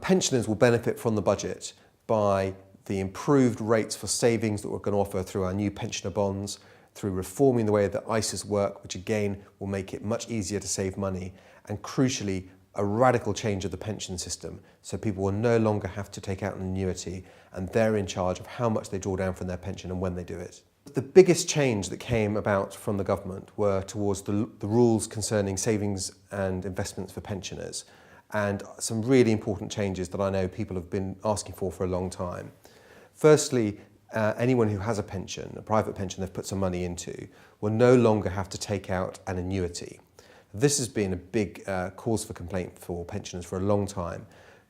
Pensioners will benefit from the budget by the improved rates for savings that we're going to offer through our new pensioner bonds, through reforming the way that ISAs work, which again will make it much easier to save money, and crucially, a radical change of the pension system. So people will no longer have to take out an annuity and they're in charge of how much they draw down from their pension and when they do it. The biggest change that came about from the government were towards the rules concerning savings and investments for pensioners, and some really important changes that I know people have been asking for a long time. Firstly, anyone who has a pension, a private pension they've put some money into, will no longer have to take out an annuity. This has been a big cause for complaint for pensioners for a long time.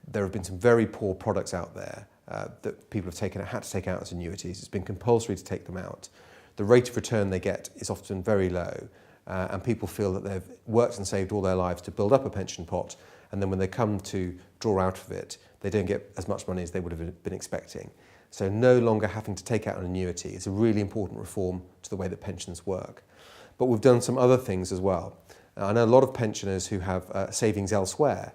There have been some very poor products out there that people have had to take out as annuities. It's been compulsory to take them out. The rate of return they get is often very low, and people feel that they've worked and saved all their lives to build up a pension pot, and then when they come to draw out of it, they don't get as much money as they would have been expecting. So no longer having to take out an annuity is a really important reform to the way that pensions work. But we've done some other things as well. I know a lot of pensioners who have savings elsewhere.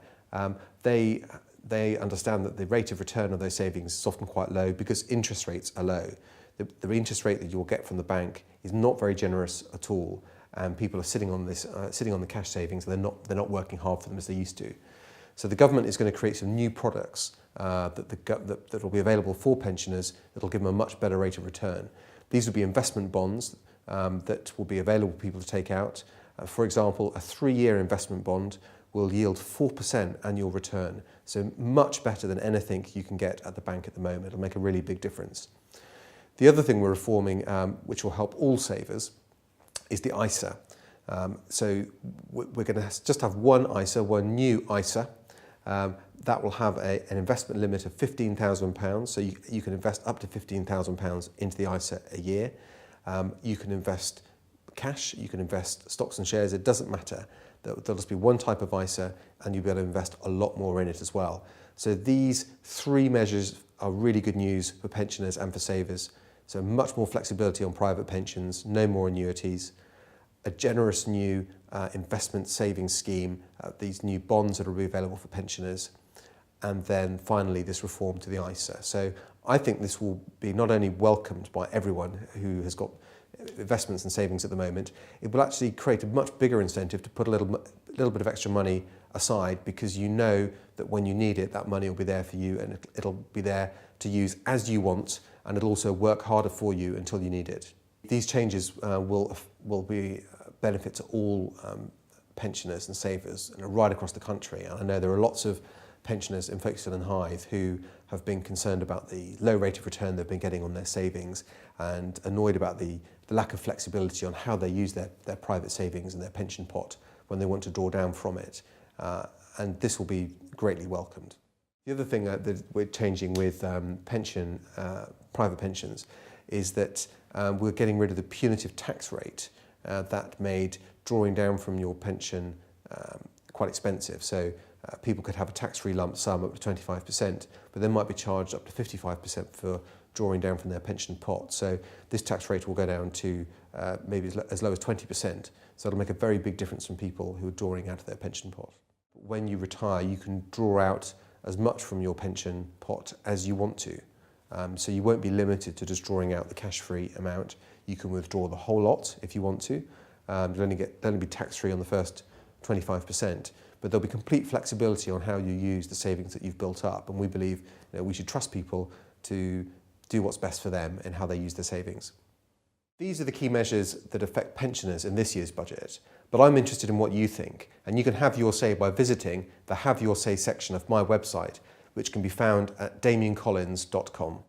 They understand that the rate of return of those savings is often quite low because interest rates are low. The interest rate that you'll get from the bank is not very generous at all, and people are sitting on the cash savings, and they're not working hard for them as they used to. So the government is going to create some new products that will be available for pensioners that will give them a much better rate of return. These will be investment bonds that will be available for people to take out. For example, a 3-year investment bond will yield 4% annual return, so much better than anything you can get at the bank at the moment. It'll make a really big difference. The other thing we're reforming, which will help all savers, is the ISA. So we're going to just have one ISA, one new ISA, that will have an investment limit of £15,000, so you can invest up to £15,000 into the ISA a year. You can invest cash, you can invest stocks and shares, it doesn't matter. There'll just be one type of ISA and you'll be able to invest a lot more in it as well. So these 3 measures are really good news for pensioners and for savers. So much more flexibility on private pensions, no more annuities, a generous new investment savings scheme, these new bonds that will be available for pensioners, and then finally this reform to the ISA. So I think this will be not only welcomed by everyone who has got investments and savings at the moment, it will actually create a much bigger incentive to put a little bit of extra money aside, because you know that when you need it, that money will be there for you, and it'll be there to use as you want, and it'll also work harder for you until you need it. These changes will be a benefit to all pensioners and savers and right across the country. And I know there are lots of pensioners in Folkestone and Hythe who have been concerned about the low rate of return they've been getting on their savings and annoyed about the lack of flexibility on how they use their private savings and their pension pot when they want to draw down from it. And this will be greatly welcomed. The other thing that we're changing with private pensions is that we're getting rid of the punitive tax rate that made drawing down from your pension quite expensive. So people could have a tax-free lump sum up to 25%, but they might be charged up to 55% for drawing down from their pension pot. So this tax rate will go down to maybe as low as 20%. So it'll make a very big difference from people who are drawing out of their pension pot. When you retire, you can draw out as much from your pension pot as you want to. So you won't be limited to just drawing out the cash-free amount. You can withdraw the whole lot if you want to. You'll only be tax-free on the first 25%, but there'll be complete flexibility on how you use the savings that you've built up, and we believe we should trust people to do what's best for them in how they use their savings. These are the key measures that affect pensioners in this year's budget, but I'm interested in what you think, and you can have your say by visiting the Have Your Say section of my website, which can be found at damiancollins.com.